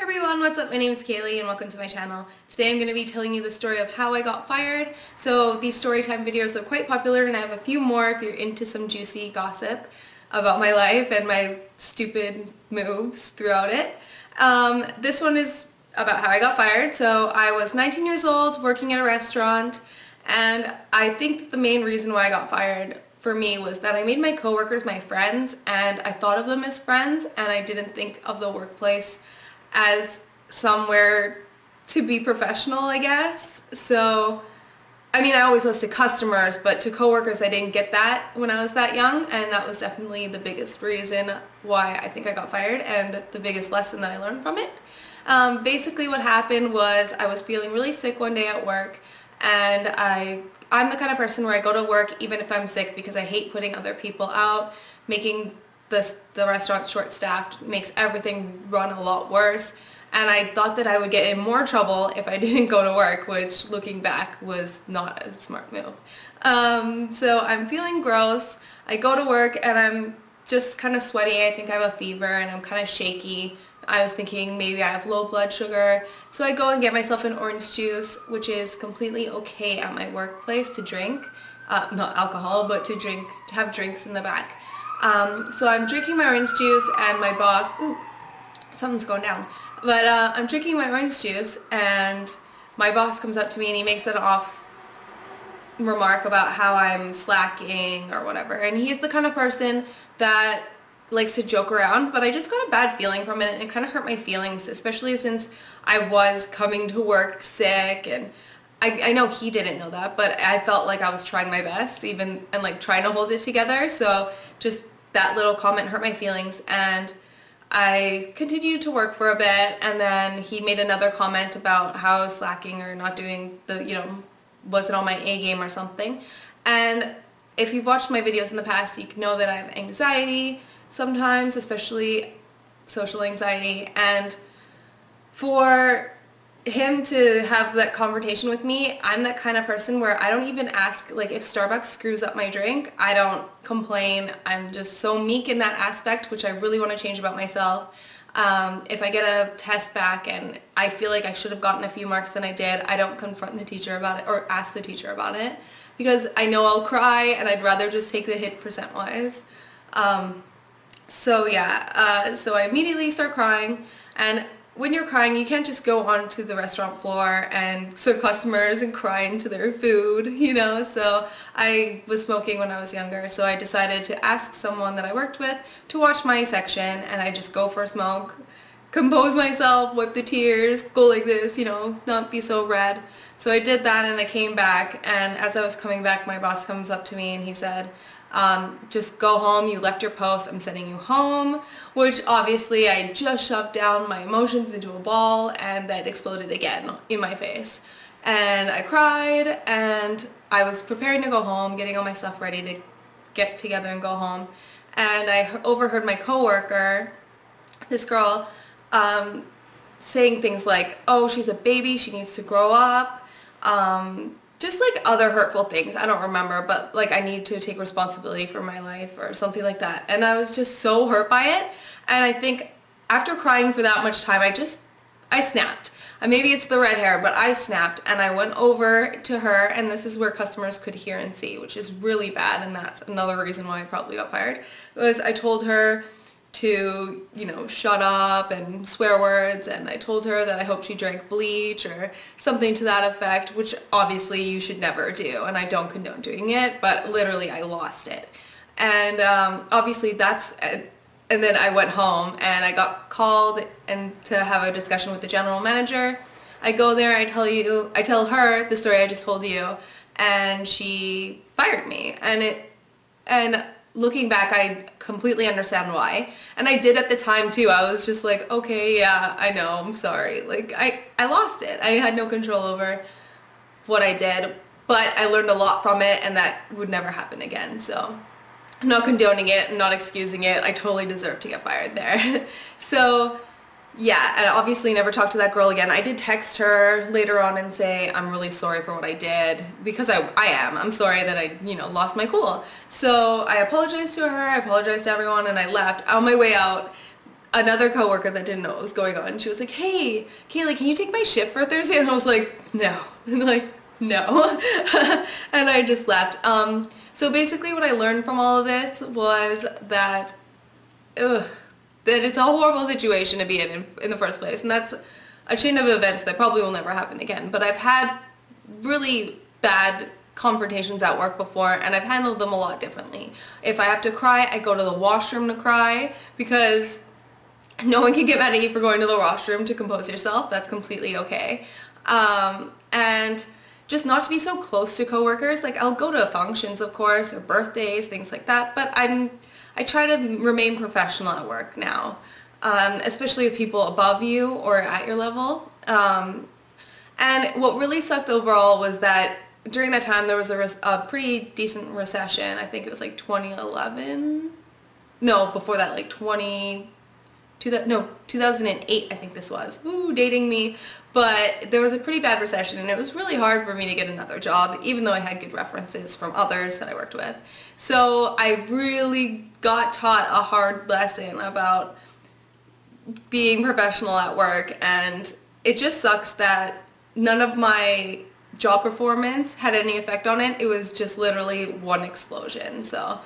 Everyone, what's up? My name is Kaylee and welcome to my channel. Today I'm going to be telling you the story of how I got fired. So these story time videos are quite popular and I have a few more if you're into some juicy gossip about my life and my stupid moves throughout it. This one is about how I got fired. So I was 19 years old working at a restaurant, and I think that the main reason why I got fired for me was that I made my coworkers my friends and I thought of them as friends, and I didn't think of the workplace as somewhere to be professional, I guess. So, I mean, I always was to customers, but to coworkers I didn't get that when I was that young, and that was definitely the biggest reason why I think I got fired and the biggest lesson that I learned from it. Basically what happened was I was feeling really sick one day at work, and I'm the kind of person where I go to work even if I'm sick because I hate putting other people out. Making the restaurant short-staffed makes everything run a lot worse, and I thought that I would get in more trouble if I didn't go to work, which looking back was not a smart move. So I'm feeling gross. I go to work and I'm just kind of sweaty. I think I have a fever and I'm kind of shaky. I was thinking maybe I have low blood sugar, so I go and get myself an orange juice, which is completely okay at my workplace to drink. Not alcohol, but to drink, to have drinks in the back. So I'm drinking my orange juice and my boss, ooh, something's going down. But I'm drinking my orange juice and my boss comes up to me and he makes an off remark about how I'm slacking or whatever. And he's the kind of person that likes to joke around, but I just got a bad feeling from it, and it kind of hurt my feelings, especially since I was coming to work sick, and I know he didn't know that, but I felt like I was trying my best even and like trying to hold it together. So just that little comment hurt my feelings, and I continued to work for a bit, and then he made another comment about how I was slacking or not doing wasn't on my A game or something. And if you've watched my videos in the past, you can know that I have anxiety sometimes, especially social anxiety, and for him to have that conversation with me, I'm that kind of person where I don't even ask, like if Starbucks screws up my drink, I don't complain. I'm just so meek in that aspect, which I really want to change about myself. If I get a test back and I feel like I should have gotten a few marks than I did, I don't confront the teacher about it or ask the teacher about it because I know I'll cry and I'd rather just take the hit percent-wise. So I immediately start crying, and when you're crying, you can't just go onto the restaurant floor and serve customers and cry into their food, you know? So I was smoking when I was younger, so I decided to ask someone that I worked with to watch my section, and I just go for a smoke, compose myself, wipe the tears, go like this, you know, not be so red. So I did that, and I came back, and as I was coming back, my boss comes up to me and he said, just go home, you left your post, I'm sending you home, which obviously I just shoved down my emotions into a ball, and that exploded again in my face. And I cried, and I was preparing to go home, getting all my stuff ready to get together and go home, and I overheard my coworker, this girl, saying things like, oh, she's a baby, she needs to grow up, just like other hurtful things. I don't remember, but like I need to take responsibility for my life or something like that. And I was just so hurt by it. And I think after crying for that much time, I snapped. And maybe it's the red hair, but I snapped and I went over to her, and this is where customers could hear and see, which is really bad. And that's another reason why I probably got fired, was I told her to, you know, shut up and swear words, and I told her that I hope she drank bleach or something to that effect, which obviously you should never do, and I don't condone doing it, but literally I lost it. And obviously and then I went home and I got called and to have a discussion with the general manager. I go there, I tell her the story I just told you, and she fired me. And looking back, I completely understand why. And I did at the time too. I was just like, okay, yeah, I know, I'm sorry. Like, I lost it. I had no control over what I did, but I learned a lot from it, and that would never happen again. So I'm not condoning it, I'm not excusing it. I totally deserve to get fired there. So yeah, I obviously never talked to that girl again. I did text her later on and say, I'm really sorry for what I did, because I'm sorry that I, you know, lost my cool. So I apologized to her, I apologized to everyone, and I left. On my way out, another coworker that didn't know what was going on, she was like, hey, Kaylee, can you take my shift for Thursday? And I was like, no. And like, no. And I just left. So basically what I learned from all of this was that, that it's a horrible situation to be in the first place. And that's a chain of events that probably will never happen again. But I've had really bad confrontations at work before, and I've handled them a lot differently. If I have to cry, I go to the washroom to cry, because no one can get mad at you for going to the washroom to compose yourself. That's completely okay. And just not to be so close to coworkers. Like, I'll go to functions, of course, or birthdays, things like that, but I try to remain professional at work now, especially with people above you or at your level. And what really sucked overall was that during that time there was a pretty decent recession. I think it was like 2011. No, before that, like 2008, I think this was. Ooh, dating me. But there was a pretty bad recession, and it was really hard for me to get another job, even though I had good references from others that I worked with. So I really got taught a hard lesson about being professional at work, and it just sucks that none of my job performance had any effect on it. It was just literally one explosion. So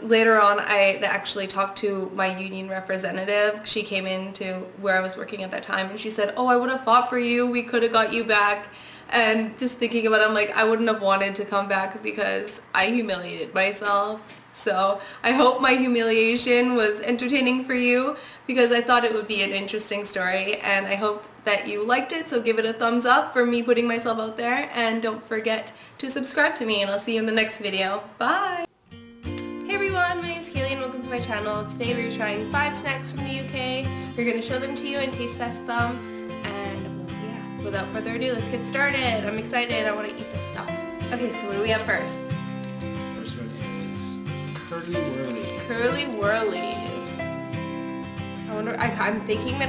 later on, I actually talked to my union representative. She came into where I was working at that time, and she said, oh, I would have fought for you. We could have got you back. And just thinking about it, I'm like, I wouldn't have wanted to come back because I humiliated myself. So I hope my humiliation was entertaining for you, because I thought it would be an interesting story, and I hope that you liked it. So give it a thumbs up for me putting myself out there, and don't forget to subscribe to me, and I'll see you in the next video. Bye! Hey everyone, my name is Kaylee and welcome to my channel. Today we're trying 5 snacks from the UK. We're going to show them to you and taste test them, and yeah, without further ado, let's get started. I'm excited, I want to eat this stuff. Okay, so what do we have first? First one is Curly Whirly. Curly Whirlies. I wonder, I'm thinking that